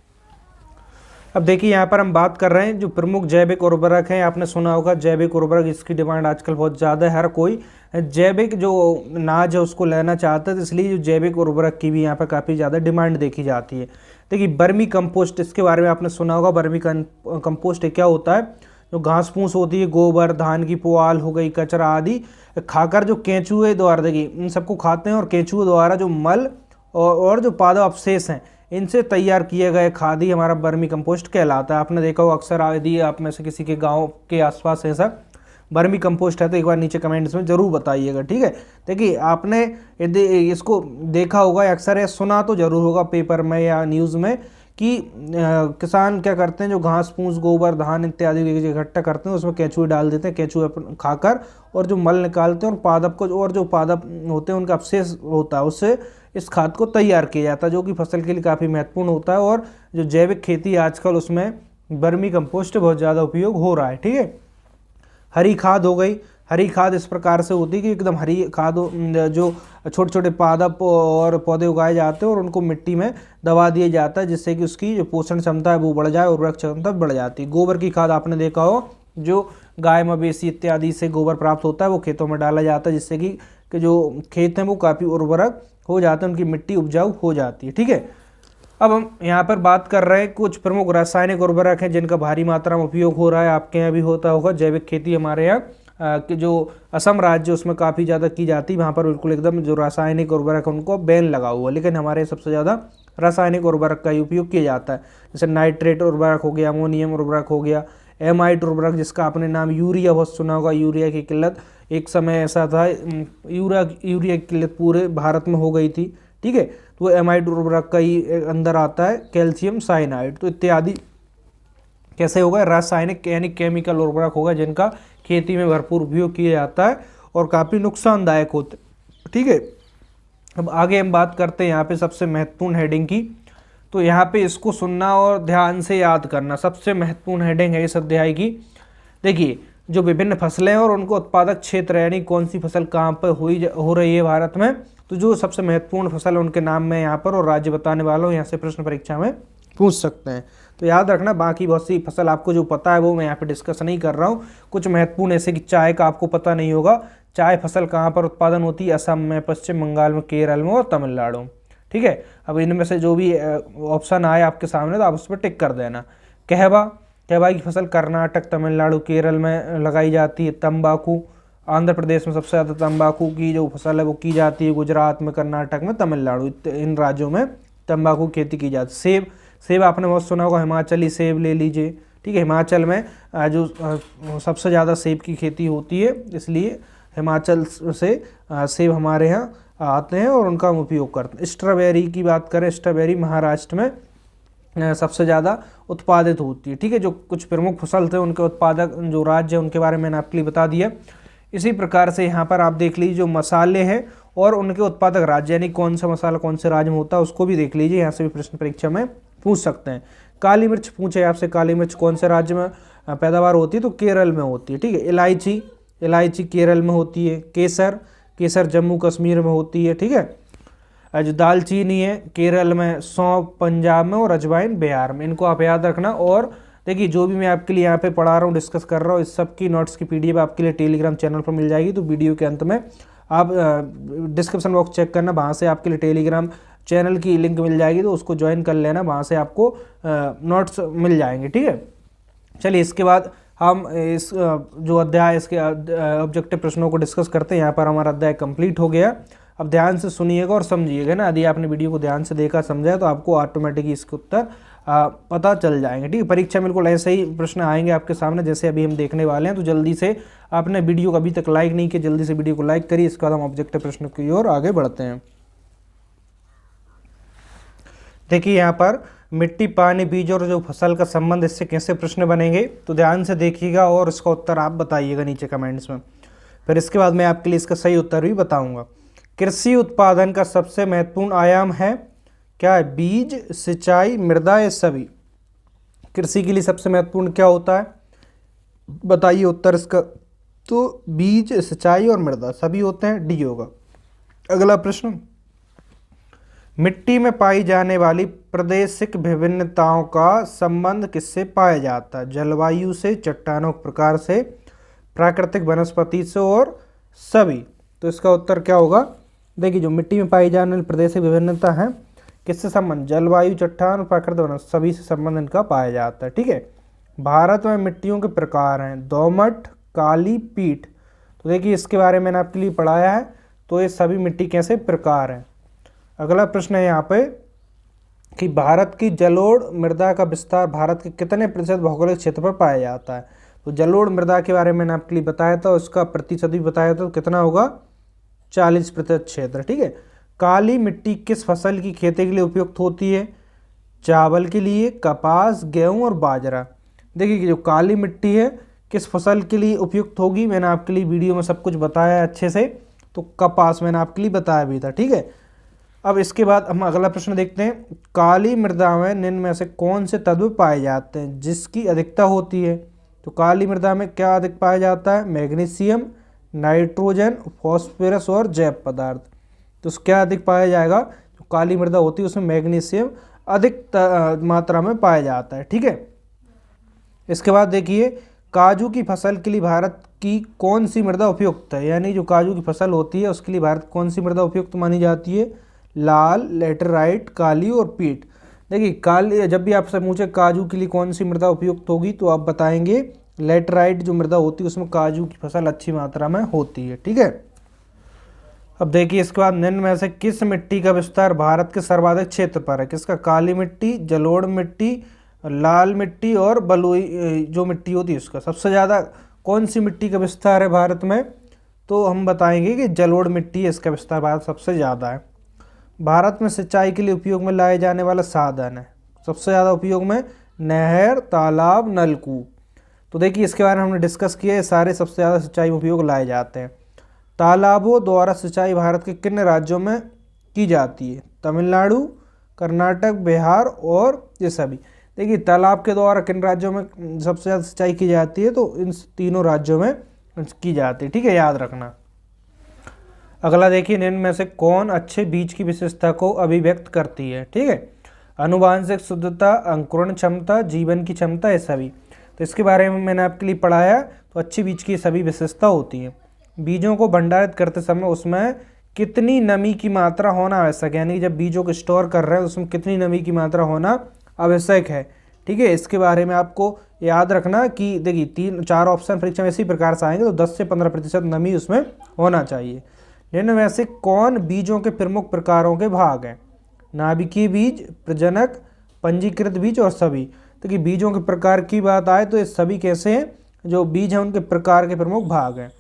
Speaker 1: अब देखिए यहाँ पर हम बात कर रहे हैं जो प्रमुख जैविक उर्वरक हैं। आपने सुना होगा जैविक उर्वरक, इसकी डिमांड आजकल बहुत ज़्यादा है, हर कोई जैविक जो अनाज है उसको लेना चाहता है, तो इसलिए जो जैविक उर्वरक की भी यहाँ पर काफ़ी ज़्यादा डिमांड देखी जाती है। देखिए वर्मी कंपोस्ट, इसके बारे में आपने सुना होगा। वर्मी कंपोस्ट क्या होता है? जो घास फूस होती है, गोबर, धान की पुआल हो गई, कचरा आदि खाकर जो केंचुए द्वारा, देखिए इन सबको खाते हैं, और केंचुए द्वारा जो मल और जो पादप अवशेष हैं इनसे तैयार किए गए खाद ही हमारा वर्मी कंपोस्ट कहलाता है। आपने देखा होगा अक्सर, यदि आप में से किसी के गांव के आसपास ऐसा वर्मी कंपोस्ट है तो एक बार नीचे कमेंट्स में ज़रूर बताइएगा, ठीक है। देखिए आपने यदि इसको देखा होगा, अक्सर या सुना तो ज़रूर होगा पेपर में या न्यूज़ में कि किसान क्या करते हैं, जो घास फूस, गोबर, धान इत्यादि इकट्ठा करते हैं उसमें केंचुए डाल देते हैं, केंचुए खाकर और जो मल निकालते हैं और पादप को, और जो पादप होते हैं उनका अवशेष होता है, उससे इस खाद को तैयार किया जाता है, जो कि फसल के लिए काफ़ी महत्वपूर्ण होता है। और जो जैविक खेती आजकल उसमें वर्मी कंपोस्ट बहुत ज़्यादा उपयोग हो रहा है, ठीक है। हरी खाद हो गई। हरी खाद इस प्रकार से होती है कि एकदम हरी खाद, जो छोटे छोटे पादप और पौधे उगाए जाते हैं और उनको मिट्टी में दबा दिया जाता है, जिससे कि उसकी जो पोषण क्षमता है वो बढ़ जाए, उर्वरक क्षमता बढ़ जाती है। गोबर की खाद आपने देखा हो, जो गाय मवेशी इत्यादि से गोबर प्राप्त होता है वो खेतों में डाला जाता है, जिससे कि जो खेत हैं वो काफ़ी उर्वरक हो जाते हैं, उनकी मिट्टी उपजाऊ हो जाती है, ठीक है। अब हम यहाँ पर बात कर रहे हैं कुछ प्रमुख रासायनिक उर्वरक हैं जिनका भारी मात्रा में उपयोग हो रहा है। आपके यहाँ भी होता होगा। जैविक खेती हमारे यहाँ कि जो असम राज्य उसमें काफ़ी ज़्यादा की जाती है, वहाँ पर बिल्कुल एकदम जो रासायनिक उर्वरक है उनको बैन लगा हुआ है, लेकिन हमारे सबसे ज़्यादा रासायनिक उर्वरक का ही उपयोग किया जाता है। जैसे नाइट्रेट उर्वरक हो गया, अमोनियम उर्वरक हो गया, एमाइड उर्वररक जिसका आपने नाम यूरिया बहुत सुना होगा। यूरिया की किल्लत एक समय ऐसा था, यूरिया की किल्लत पूरे भारत में हो गई थी, ठीक है। तो एमाइड उर्वरक का ही अंदर आता है कैल्शियम साइनाइड। तो इत्यादि कैसे होगा? रासायनिक यानी केमिकल उर्वरक होगा जिनका खेती में भरपूर उपयोग किया जाता है और काफ़ी नुकसानदायक होते, ठीक है। अब आगे हम बात करते हैं यहाँ पे सबसे महत्वपूर्ण हेडिंग की। तो यहाँ पे इसको सुनना और ध्यान से याद करना, सबसे महत्वपूर्ण हेडिंग है इस अध्याय की। देखिए जो विभिन्न फसलें और उनको उत्पादक क्षेत्र, यानी कौन सी फसल कहाँ पर हो रही है भारत में, तो जो सबसे महत्वपूर्ण फसल है उनके नाम में यहाँ पर और राज्य बताने वाला हूँ। यहाँ से प्रश्न परीक्षा में पूछ सकते हैं, तो याद रखना। बाकी बहुत सी फसल आपको जो पता है वो मैं यहाँ पे डिस्कस नहीं कर रहा हूँ। कुछ महत्वपूर्ण ऐसे कि चाय का आपको पता नहीं होगा, चाय फसल कहाँ पर उत्पादन होती है? असम में, पश्चिम बंगाल में, केरल में और तमिलनाडु, ठीक है। अब इनमें से जो भी ऑप्शन आए आपके सामने तो आप उस पर टिक कर देना। कहवा की फसल कर्नाटक, तमिलनाडु, केरल में लगाई जाती है। तंबाकू, आंध्र प्रदेश में सबसे ज़्यादा तंबाकू की जो फसल है वो की जाती है। गुजरात में, कर्नाटक में, तमिलनाडु, इन राज्यों में तंबाकू खेती की जाती है। सेब आपने बहुत सुना होगा, हिमाचली सेब ले लीजिए, ठीक है। हिमाचल में जो सबसे ज़्यादा सेब की खेती होती है, इसलिए हिमाचल से सेब हमारे यहाँ आते हैं और उनका उपयोग करते हैं। स्ट्रॉबेरी की बात करें, स्ट्रॉबेरी महाराष्ट्र में सबसे ज़्यादा उत्पादित होती है, ठीक है। जो कुछ प्रमुख फसल थे उनके उत्पादक जो राज्य है उनके बारे में मैंने आपके लिए बता दिया। इसी प्रकार से यहाँ पर आप देख लीजिए जो मसाले हैं और उनके उत्पादक राज्य यानी कौन सा मसाला कौन से राज्य में होता है उसको भी देख लीजिए, यहाँ से भी प्रश्न परीक्षा में पूछ सकते हैं। काली मिर्च पूछे आपसे, काली मिर्च कौन से राज्य में पैदावार होती है, तो केरल में होती है, ठीक है। इलायची, इलायची केरल में होती है। केसर, केसर जम्मू कश्मीर में होती है, ठीक है। जो दालचीनी है केरल में, सौंफ पंजाब में और अजवाइन बिहार में, इनको आप याद रखना। और देखिए जो भी मैं आपके लिए यहाँ पे पढ़ा रहा हूँ, डिस्कस कर रहा हूँ, इस सब की नोट्स की PDF आपके लिए टेलीग्राम चैनल पर मिल जाएगी। तो वीडियो के अंत में आप डिस्क्रिप्शन बॉक्स चेक करना, वहाँ से आपके लिए टेलीग्राम चैनल की लिंक मिल जाएगी, तो उसको ज्वाइन कर लेना, वहाँ से आपको नोट्स मिल जाएंगे, ठीक है। चलिए इसके बाद हम इस जो अध्याय इसके ऑब्जेक्टिव प्रश्नों को डिस्कस करते हैं। यहाँ पर हमारा अध्याय कंप्लीट हो गया। अब ध्यान से सुनिएगा और समझिएगा ना, यदि आपने वीडियो को ध्यान से देखा समझा तो आपको ऑटोमेटिकली इसके उत्तर पता चल जाएंगे, ठीक है। परीक्षा में बिल्कुल ऐसे ही प्रश्न आएंगे आपके सामने जैसे अभी हम देखने वाले हैं। तो जल्दी से, आपने वीडियो को अभी तक लाइक नहीं किया, जल्दी से वीडियो को लाइक करिए। इसके बाद हम ऑब्जेक्टिव प्रश्न की ओर आगे बढ़ते हैं। देखिए यहाँ पर मिट्टी, पानी, बीज और जो फसल का संबंध, इससे कैसे प्रश्न बनेंगे, तो ध्यान से देखिएगा और इसका उत्तर आप बताइएगा नीचे कमेंट्स में। फिर इसके बाद मैं आपके लिए इसका सही उत्तर भी बताऊंगा। कृषि उत्पादन का सबसे महत्वपूर्ण आयाम है क्या है, बीज, सिंचाई, मृदा या सभी। कृषि के लिए सबसे महत्वपूर्ण क्या होता है, बताइए उत्तर इसका। तो बीज, सिंचाई और मृदा सभी होते हैं, डी होगा। अगला प्रश्न, मिट्टी में पाई जाने वाली प्रादेशिक विभिन्नताओं का संबंध किससे पाया जाता है, जलवायु से, चट्टानों के प्रकार से, प्राकृतिक वनस्पति से और सभी। तो इसका उत्तर क्या होगा, देखिए जो मिट्टी में पाई जाने वाली प्रादेशिक विभिन्नता है किससे संबंध, जलवायु, चट्टान और प्राकृतिक वनस्पति सभी से संबंध इनका पाया जाता है, ठीक है। भारत में मिट्टियों के प्रकार हैं दोमट, काली, पीठ। तो देखिए इसके बारे में मैंने आपके लिए पढ़ाया है। तो ये सभी मिट्टी कैसे प्रकार हैं। अगला प्रश्न है यहाँ पे कि भारत की जलोढ़ मृदा का विस्तार भारत के कितने प्रतिशत भौगोलिक क्षेत्र पर पाया जाता है। तो जलोढ़ मृदा के बारे में मैंने आपके लिए बताया था, उसका प्रतिशत भी बताया था, तो कितना होगा 40% क्षेत्र, ठीक है। काली मिट्टी किस फसल की खेती के लिए उपयुक्त होती है, चावल के लिए, कपास, गेहूं और बाजरा। देखिए कि जो काली मिट्टी है किस फसल के लिए उपयुक्त होगी, मैंने आपके लिए वीडियो में सब कुछ बताया है अच्छे से। तो कपास मैंने आपके लिए बताया भी था, ठीक है। अब इसके बाद हम अगला प्रश्न देखते हैं, काली मृदा में निम्न में से कौन से तत्व पाए जाते हैं जिसकी अधिकता होती है। तो काली मृदा में क्या अधिक पाया जाता है, मैग्नीशियम, नाइट्रोजन, फॉस्फोरस और जैव पदार्थ। तो क्या अधिक पाया जाएगा, जो काली मृदा होती है उसमें मैग्नीशियम अधिक मात्रा में पाया जाता है, ठीक है। इसके बाद देखिए काजू की फसल के लिए भारत की कौन सी मृदा उपयुक्त है, यानी जो काजू की फसल होती है उसके लिए भारत कौन सी मृदा उपयुक्त मानी जाती है, लाल, लेटराइट, काली और पीट। देखिए काली, जब भी आपसे पूछे काजू के लिए कौन सी मृदा उपयुक्त होगी तो आप बताएंगे लेटराइट जो मृदा होती है उसमें काजू की फसल अच्छी मात्रा में होती है, ठीक है। अब देखिए इसके बाद निम्न में से किस मिट्टी का विस्तार भारत के सर्वाधिक क्षेत्र पर है, किसका, काली मिट्टी, जलोढ़ मिट्टी, लाल मिट्टी और बलुई जो मिट्टी होती है उसका सबसे ज़्यादा कौन सी मिट्टी का विस्तार है भारत में। तो हम बताएंगे कि जलोढ़ मिट्टी है, इसका विस्तार भारत सबसे ज़्यादा है। भारत में सिंचाई के लिए उपयोग में लाए जाने वाला साधन है सबसे ज़्यादा उपयोग में नहर, तालाब, नलकूप। तो देखिए इसके बारे में हमने डिस्कस किया है, सारे सबसे ज़्यादा सिंचाई में उपयोग लाए जाते हैं। तालाबों द्वारा सिंचाई भारत के किन राज्यों में की जाती है, तमिलनाडु, कर्नाटक, बिहार और ये सभी। देखिए तालाब के द्वारा किन राज्यों में सबसे ज़्यादा सिंचाई की जाती है, तो इन तीनों राज्यों में की जाती है, ठीक है, याद रखना। अगला देखिए निम्न में से कौन अच्छे बीज की विशेषता को अभिव्यक्त करती है, ठीक है। आनुवांशिक शुद्धता, अंकुरण क्षमता, जीवन की क्षमता, ये सभी। तो इसके बारे में मैंने आपके लिए पढ़ाया। तो अच्छे बीज की सभी विशेषता होती है। बीजों को भंडारित करते समय उसमें कितनी नमी की मात्रा होना आवश्यक है, यानी जब बीजों को स्टोर कर रहे हैं उसमें कितनी नमी की मात्रा होना आवश्यक है, ठीक है। इसके बारे में आपको याद रखना कि देखिए 3-4 ऑप्शन परीक्षा में इसी प्रकार से आएंगे। तो 10 से 15% नमी उसमें होना चाहिए। निम्न में से कौन बीजों के प्रमुख प्रकारों के भाग हैं, नाभिकीय बीज, प्रजनक, पंजीकृत बीज और सभी। तो कि बीजों के प्रकार की बात आए तो ये सभी कैसे हैं, जो बीज हैं उनके प्रकार के प्रमुख भाग हैं।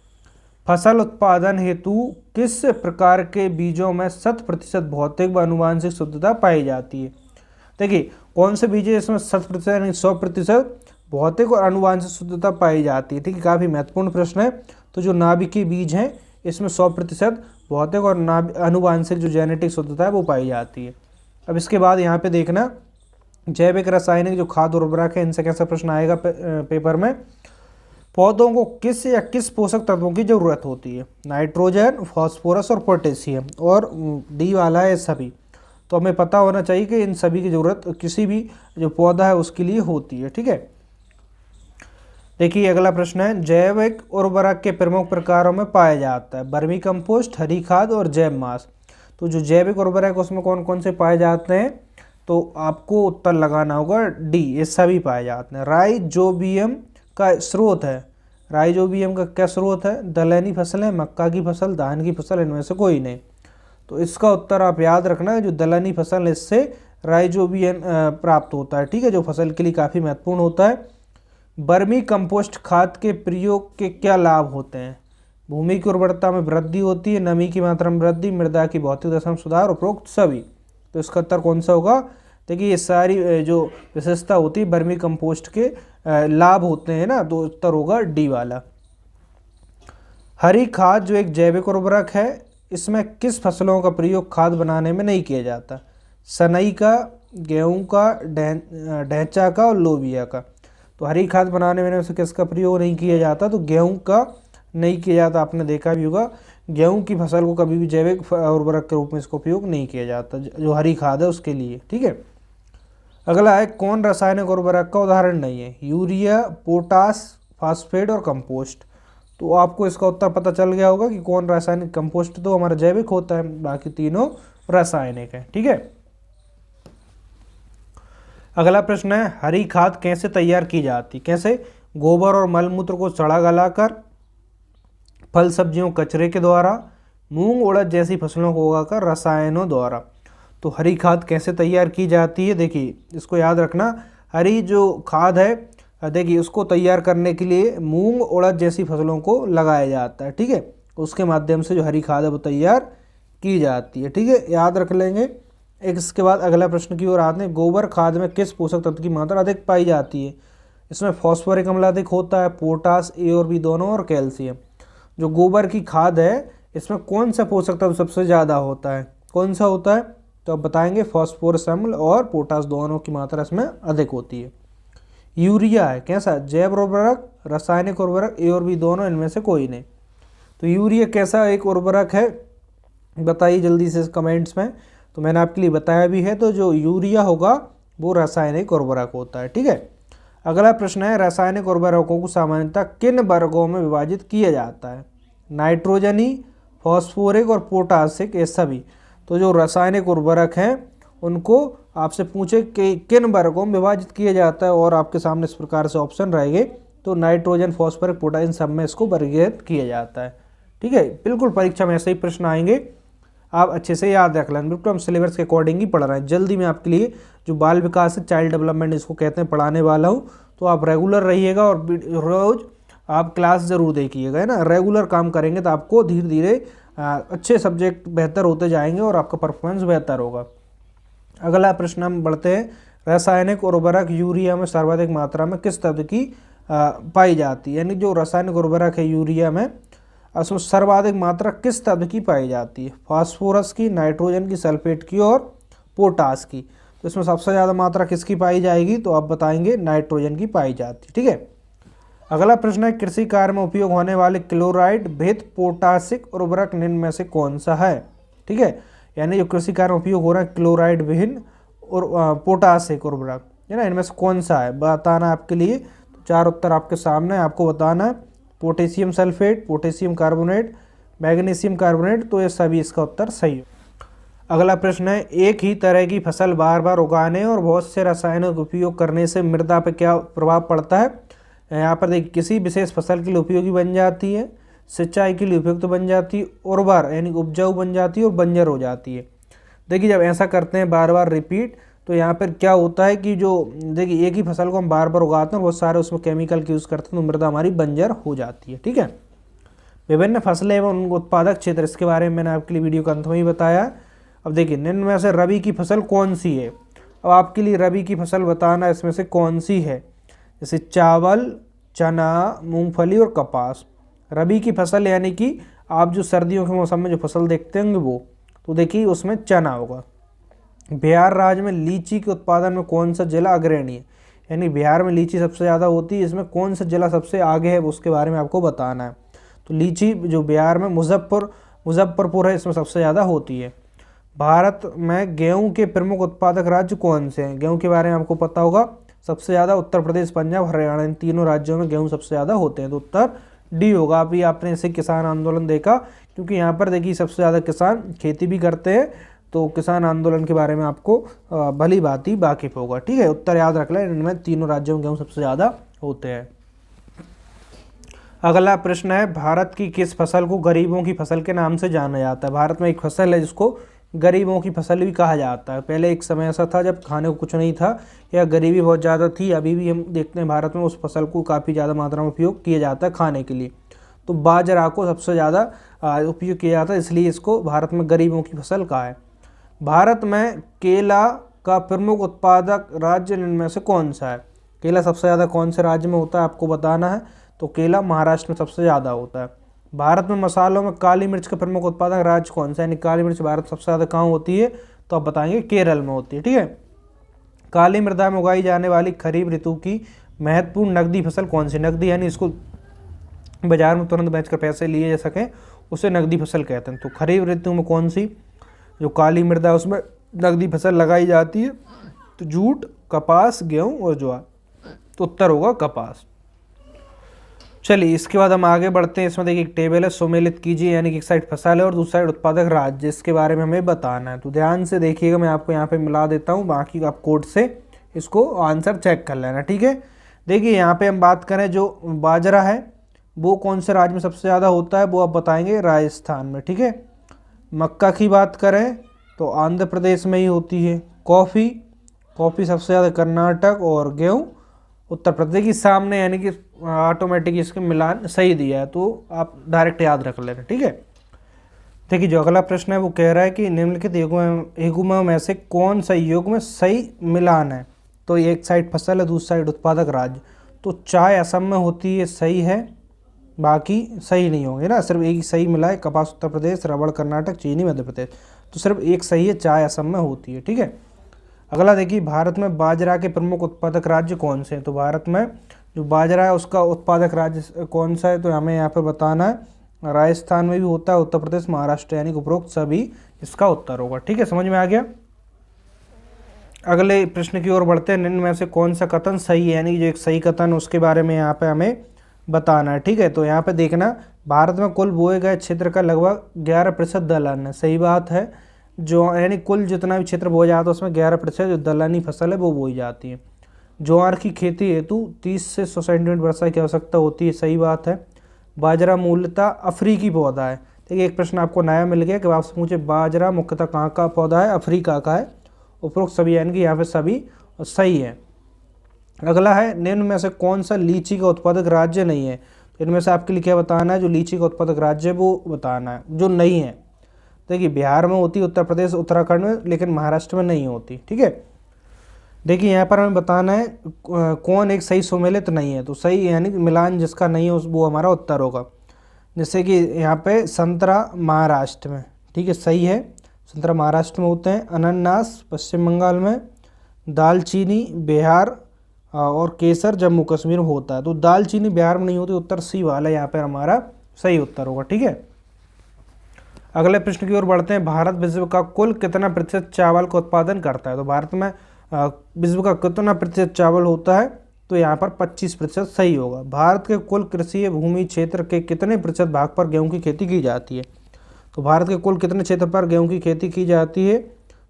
Speaker 1: फसल उत्पादन हेतु किस प्रकार के बीजों में 100% भौतिक व आनुवांशिक शुद्धता पाई जाती है। देखिए कौन से बीज है इसमें 100% यानी 100% भौतिक और आनुवांशिक शुद्धता पाई जाती है, ठीक है। काफ़ी महत्वपूर्ण प्रश्न है। तो जो नाभिकीय बीज हैं इसमें 100% भौतिक और आनुवांशिक जो जेनेटिक्स होता है वो पाई जाती है। अब इसके बाद यहाँ पे देखना जैविक रासायनिक जो खाद उर्वरक है, इनसे कैसा प्रश्न आएगा पेपर में। पौधों को किस या किस पोषक तत्वों की जरूरत होती है? नाइट्रोजन, फास्फोरस और पोटेशियम, और डी वाला है सभी। तो हमें पता होना चाहिए कि इन सभी की जरूरत किसी भी जो पौधा है उसके लिए होती है। ठीक है, देखिए अगला प्रश्न है, जैविक उर्वरक के प्रमुख प्रकारों में पाया जाता है वर्मी कंपोस्ट, हरी खाद और जैव मास। तो जो जैविक उर्वरक उसमें कौन कौन से पाए जाते हैं? तो आपको उत्तर लगाना होगा डी, ये सभी पाए जाते हैं। राइजोबियम का स्रोत है, राइजोबियम का क्या स्रोत है? दलहनी फसल है, मक्का की फसल, धान की फसल, इनमें से कोई नहीं। तो इसका उत्तर आप याद रखना है, जो दलहनी फसल है इससे राइजोबियम प्राप्त होता है। ठीक है, जो फसल के लिए काफ़ी महत्वपूर्ण होता है। वर्मी कंपोस्ट खाद के प्रयोग के क्या लाभ होते हैं? भूमि की उर्वरता में वृद्धि होती है, नमी की मात्रा में वृद्धि, मृदा की भौतिक दशा में सुधार, उपरोक्त सभी। तो इसका उत्तर कौन सा होगा? देखिए ये सारी जो विशेषता होती है वर्मी कंपोस्ट के लाभ होते हैं ना, तो उत्तर होगा डी वाला। हरी खाद जो एक जैविक उर्वरक है, इसमें किस फसलों का प्रयोग खाद बनाने में नहीं किया जाता? सनई का, गेहूं का, ढैंचा का और लोबिया का। तो हरी खाद बनाने में से किसका प्रयोग नहीं किया जाता? तो गेहूं का नहीं किया जाता। आपने देखा भी होगा गेहूं की फसल को कभी भी जैविक उर्वरक के रूप में इसका उपयोग नहीं किया जाता, जो हरी खाद है उसके लिए। ठीक है, अगला है, कौन रासायनिक उर्वरक का उदाहरण नहीं है? यूरिया, पोटास, फास्फेट और कंपोस्ट। तो आपको इसका उत्तर पता चल गया होगा कि कौन रासायनिक। कंपोस्ट तो हमारा जैविक होता है, बाकी तीनों रासायनिक है। ठीक है, अगला प्रश्न है, हरी खाद कैसे तैयार की जाती? कैसे? गोबर और मलमूत्र को सड़ा गलाकर, फल सब्जियों कचरे के द्वारा, मूंग उड़द जैसी फसलों को उगाकर, रसायनों द्वारा। तो हरी खाद कैसे तैयार की जाती है? देखिए इसको याद रखना, हरी जो खाद है देखिए उसको तैयार करने के लिए मूंग उड़द जैसी फसलों को लगाया जाता है। ठीक है, उसके माध्यम से जो हरी खाद है वो तैयार की जाती है। ठीक है, याद रख लेंगे। एक इसके बाद अगला प्रश्न की ओर आते हैं, गोबर खाद में किस पोषक तत्व की मात्रा अधिक पाई जाती है? इसमें फॉस्फोरिक अम्ल अधिक होता है, पोटास, ए और बी दोनों, और कैल्शियम। जो गोबर की खाद है इसमें कौन सा पोषक तत्व सबसे ज़्यादा होता है? कौन सा होता है? तो अब बताएंगे, फॉस्फोरस अम्ल और पोटास दोनों की मात्रा इसमें अधिक होती है। यूरिया है कैसा? जैव उर्वरक, रासायनिक उर्वरक, ए और बी दोनों, इनमें से कोई नहीं। तो यूरिया कैसा एक उर्वरक है? बताइए जल्दी से कमेंट्स में। तो मैंने आपके लिए बताया भी है, तो जो यूरिया होगा वो रासायनिक उर्वरक होता है। ठीक है, अगला प्रश्न है, रासायनिक उर्वरकों को सामान्यतः किन वर्गों में विभाजित किया जाता है? नाइट्रोजनी, फॉस्फोरिक और पोटासिक, ये सभी। तो जो रासायनिक उर्वरक हैं उनको आपसे पूछे कि किन वर्गों में विभाजित किया जाता है, और आपके सामने इस प्रकार से ऑप्शन रहेंगे। तो नाइट्रोजन, फॉस्फोरिक, पोटास, इन सब में इसको वर्गीकृत किया जाता है। ठीक है, बिल्कुल परीक्षा में ऐसे ही प्रश्न आएंगे, आप अच्छे से याद रख लें। बिल्कुल हम सिलेबस के अकॉर्डिंग ही पढ़ रहे हैं। जल्दी मैं आपके लिए जो बाल विकास है, चाइल्ड डेवलपमेंट इसको कहते हैं, पढ़ाने वाला हूँ। तो आप रेगुलर रहिएगा और रोज़ आप क्लास ज़रूर देखिएगा, है ना। रेगुलर काम करेंगे तो आपको धीरे धीरे अच्छे सब्जेक्ट बेहतर होते जाएंगे और आपका परफॉर्मेंस बेहतर होगा। अगला प्रश्न हम बढ़ते हैं, रासायनिक उर्वरक यूरिया में सर्वाधिक मात्रा में किस तत्व की पाई जाती है? यानी जो रासायनिक उर्वरक है यूरिया में, उसमें सर्वाधिक मात्रा किस तत्व की पाई जाती है? फास्फोरस की, नाइट्रोजन की, सल्फेट की और पोटास की। तो इसमें सबसे ज़्यादा मात्रा किसकी पाई जाएगी? तो आप बताएंगे नाइट्रोजन की पाई जाती है। ठीक है, अगला प्रश्न है, कृषि कार्य में उपयोग होने वाले क्लोराइड विहित पोटासिक उर्वरक निम्न में से कौन सा है? ठीक है, यानी जो कृषि कार्य में उपयोग हो रहा है क्लोराइड विहीन और पोटासिक उर्वरक, है ना, इनमें से कौन सा है बताना आपके लिए। तो चार उत्तर आपके सामने, आपको बताना है। Potassium sulphate, potassium carbonate, magnesium carbonate, तो ये सभी इसका उत्तर सही है। अगला प्रश्न है, एक ही तरह की फसल बार बार उगाने और बहुत से रसायनों का उपयोग करने से मृदा पर क्या प्रभाव पड़ता है? यहाँ पर देखिए, किसी विशेष फसल के लिए उपयोगी बन जाती है, सिंचाई के लिए उपयुक्त बन जाती है, उर्वर यानी उपजाऊ बन जाती है, और बंजर हो जाती है। देखिए जब ऐसा करते हैं बार बार रिपीट, तो यहाँ पर क्या होता है कि जो देखिए एक ही फसल को हम बार बार उगाते हैं, बहुत सारे उसमें केमिकल के यूज़ करते हैं, तो मृदा हमारी बंजर हो जाती है। ठीक है, विभिन्न फसलें एवं उत्पादक क्षेत्र, इसके बारे में मैंने आपके लिए वीडियो के अंत में ही बताया। अब देखिए, निम्न में से रबी की फसल कौन सी है? अब आपके लिए रबी की फसल बताना इसमें से कौन सी है, जैसे चावल, चना, मूंगफली और कपास। रबी की फसल यानी कि आप जो सर्दियों के मौसम में जो फसल देखते होंगे वो, तो देखिए उसमें चना होगा। बिहार राज्य में लीची के उत्पादन में कौन सा जिला अग्रणी है, यानी बिहार में लीची सबसे ज़्यादा होती है, इसमें कौन सा जिला सबसे आगे है उसके बारे में आपको बताना है। तो लीची जो बिहार में मुजफ्फरपुर है, इसमें सबसे ज़्यादा होती है। भारत में गेहूं के प्रमुख उत्पादक राज्य कौन से हैं, गेहूं के बारे में आपको पता होगा, सबसे ज़्यादा उत्तर प्रदेश, पंजाब, हरियाणा, इन तीनों राज्यों में गेहूं सबसे ज़्यादा होते हैं। तो उत्तर डी होगा। अभी आपने इसे किसान आंदोलन देखा, क्योंकि यहाँ पर देखिए सबसे ज़्यादा किसान खेती भी करते हैं, तो किसान आंदोलन के बारे में आपको भली भांति वाकिफ होगा। ठीक है, उत्तर याद रख लें, इनमें तीनों राज्यों में गेहूँ सबसे ज़्यादा होते हैं। अगला प्रश्न है, भारत की किस फसल को गरीबों की फसल के नाम से जाना जाता है। भारत में एक फसल है जिसको गरीबों की फसल भी कहा जाता है। पहले एक समय ऐसा था जब खाने को कुछ नहीं था या गरीबी बहुत ज़्यादा थी। अभी भी हम देखते हैं भारत में उस फसल को काफ़ी ज़्यादा मात्रा में उपयोग किया जाता है खाने के लिए। तो बाजरा को सबसे ज़्यादा उपयोग किया जाता है, इसलिए इसको भारत में गरीबों की फसल कहा है। भारत में केला का प्रमुख उत्पादक राज्य इनमें से कौन सा है। केला सबसे ज़्यादा कौन से राज्य में होता है आपको बताना है। तो केला महाराष्ट्र में सबसे ज़्यादा होता है। भारत में मसालों में काली मिर्च का प्रमुख उत्पादक राज्य कौन सा है, यानी काली मिर्च भारत सबसे ज़्यादा कहाँ होती है, तो आप बताएंगे केरल में होती है। ठीक है, काली मृदा में उगाई जाने वाली खरीफ ऋतु की महत्वपूर्ण नकदी फसल कौन सी, नकदी यानी इसको बाजार में तुरंत बेचकर पैसे लिए जा सकें, उसे नकदी फसल कहते हैं। तो खरीफ ऋतु में कौन सी जो काली मृदा उसमें नकदी फसल लगाई जाती है, तो जूट, कपास, गेहूँ और ज्वार। तो उत्तर होगा कपास। चलिए इसके बाद हम आगे बढ़ते हैं। इसमें देखिए एक टेबल है, सुमेलित कीजिए, यानी कि एक साइड फसल है और दूसरी साइड उत्पादक राज्य, इसके बारे में हमें बताना है। तो ध्यान से देखिएगा, मैं आपको यहाँ पे मिला देता हूँ, बाकी आप कोड से इसको आंसर चेक कर लेना। ठीक है, देखिए यहाँ पे हम बात करें जो बाजरा है वो कौन से राज्य में सबसे ज़्यादा होता है, वो आप बताएंगे राजस्थान में। ठीक है, मक्का की बात करें तो आंध्र प्रदेश में ही होती है। कॉफ़ी सबसे ज़्यादा कर्नाटक, और गेहूँ उत्तर प्रदेश के सामने, यानी कि ऑटोमेटिक इसके मिलान सही दिया है, तो आप डायरेक्ट याद रख लेना। ठीक है, देखिए जो अगला प्रश्न है वो कह रहा है कि निम्नलिखित युग्मों में से कौन सा युग्म में सही मिलान है। तो एक साइड फसल है, दूसरी साइड उत्पादक राज्य। तो चाय असम में होती है, सही है, बाकी सही नहीं होंगे ना, सिर्फ एक ही सही मिला है, कपास उत्तर प्रदेश, रबड़ कर्नाटक, चीनी मध्य प्रदेश। तो सिर्फ एक सही है, चाय असम में होती है। ठीक है, अगला देखिए, भारत में बाजरा के प्रमुख उत्पादक राज्य कौन से हैं। तो भारत में जो बाजरा है उसका उत्पादक राज्य कौन सा है, तो हमें यहाँ पर बताना है। राजस्थान में भी होता है, उत्तर प्रदेश, महाराष्ट्र, यानी उपरोक्त सभी इसका उत्तर होगा। ठीक है, समझ में आ गया। अगले प्रश्न की ओर बढ़ते हैं। निम्न में से कौन सा कथन सही है, यानी जो एक सही कथन उसके बारे में यहाँ पे हमें बताना है। ठीक है, तो यहाँ पे देखना, भारत में कुल बोए गए क्षेत्र का लगभग 11% दलहन है। सही बात है, जो यानी कुल जितना भी क्षेत्र बोया जाता है उसमें 11% जो दलहनी फसल है वो बोई जाती है। ज्वार की खेती हेतु 30 से 100 सेंटीमीटर वर्षा की आवश्यकता होती है। सही बात है। बाजरा मूलतः अफ्रीकी पौधा है। देखिए एक प्रश्न आपको नया मिल गया कि आपसे पूछे बाजरा मुख्यतः कहाँ का पौधा है, अफ्रीका का है। उपरोक्त सभी यानी कि यहाँ पे सभी सही है। अगला है, निम्न में से कौन सा लीची का उत्पादक राज्य नहीं है। तो इनमें से आपके लिए क्या बताना है, जो लीची का उत्पादक राज्य है वो बताना है जो नहीं है। देखिए बिहार में होती है, उत्तर प्रदेश, उत्तराखंड में, लेकिन महाराष्ट्र में नहीं होती। ठीक है, देखिए यहाँ पर हमें बताना है कौन एक सही सुमेलित नहीं है। तो सही यानी मिलान जिसका नहीं है वो हमारा उत्तर होगा। जैसे कि यहाँ पे संतरा महाराष्ट्र में, ठीक है सही है, संतरा महाराष्ट्र में होते हैं। अनानास पश्चिम बंगाल में, दालचीनी बिहार और केसर जम्मू कश्मीर में होता है। तो दालचीनी बिहार में नहीं होती, उत्तर सी वाला यहाँ पर हमारा सही उत्तर होगा। ठीक है, अगले प्रश्न की ओर बढ़ते हैं। भारत विश्व का कुल कितना प्रतिशत चावल का उत्पादन करता है। तो भारत में विश्व का कितना प्रतिशत चावल होता है, तो यहाँ पर 25% सही होगा। भारत के कुल कृषि भूमि क्षेत्र के कितने प्रतिशत भाग पर गेहूं की खेती की जाती है। तो भारत के कुल कितने क्षेत्र पर गेहूं की खेती की जाती है,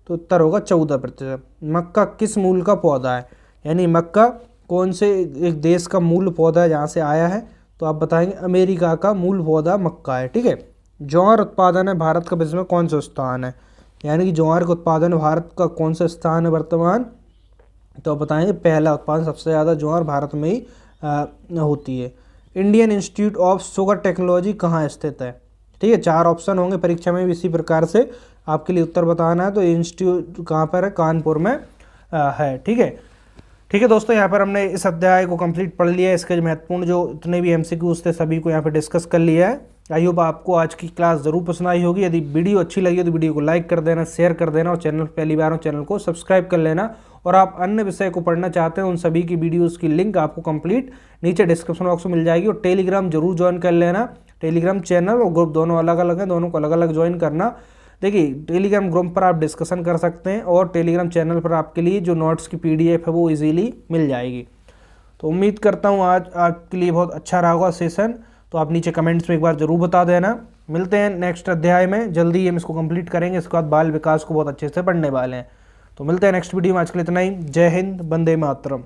Speaker 1: तो उत्तर होगा 14%। मक्का किस मूल का पौधा है, यानी मक्का कौन से एक देश का मूल पौधा है जहाँ से आया है, तो आप बताएंगे अमेरिका का मूल पौधा मक्का है। ठीक है, ज्वार उत्पादन है भारत का विश्व में कौन सा स्थान है, यानी कि ज्वार का उत्पादन भारत का कौन सा स्थान है वर्तमान, तो आप बताएंगे पहला उत्पादन, सबसे ज़्यादा ज्वार भारत में ही होती है। Indian institute of sugar technology कहाँ स्थित है। ठीक है, 4 ऑप्शन होंगे परीक्षा में भी इसी प्रकार से आपके लिए उत्तर बताना है। तो इंस्टीट्यूट कहाँ पर है, कानपुर में है। ठीक है दोस्तों, यहाँ पर हमने इस अध्याय को कंप्लीट पढ़ लिया है। इसके महत्वपूर्ण जो इतने भी MCQs थे सभी को यहाँ पर डिस्कस कर लिया है। आई होप आपको आज की क्लास ज़रूर पसंद आई होगी। यदि वीडियो अच्छी लगी हो तो वीडियो को लाइक कर देना, शेयर कर देना, और चैनल पहली बार हो चैनल को सब्सक्राइब कर लेना। और आप अन्य विषय को पढ़ना चाहते हैं उन सभी की वीडियोस की लिंक आपको कंप्लीट नीचे डिस्क्रिप्शन बॉक्स में मिल जाएगी। और टेलीग्राम जरूर ज्वाइन कर लेना। टेलीग्राम चैनल और ग्रुप दोनों अलग अलग हैं, दोनों को अलग अलग ज्वाइन करना। देखिए टेलीग्राम ग्रुप पर आप डिस्कशन कर सकते हैं और टेलीग्राम चैनल पर आपके लिए जो नोट्स की PDF है वो इजीली मिल जाएगी। तो उम्मीद करता हूँ आज आपके लिए बहुत अच्छा रहा होगा सेशन। तो आप नीचे कमेंट्स में एक बार ज़रूर बता देना। मिलते हैं नेक्स्ट अध्याय में, जल्दी हम इसको कंप्लीट करेंगे। इसके बाद बाल विकास को बहुत अच्छे से पढ़ने वाले हैं। तो मिलते हैं नेक्स्ट वीडियो में। आज के लिए इतना ही। जय हिंद, वंदे मातरम।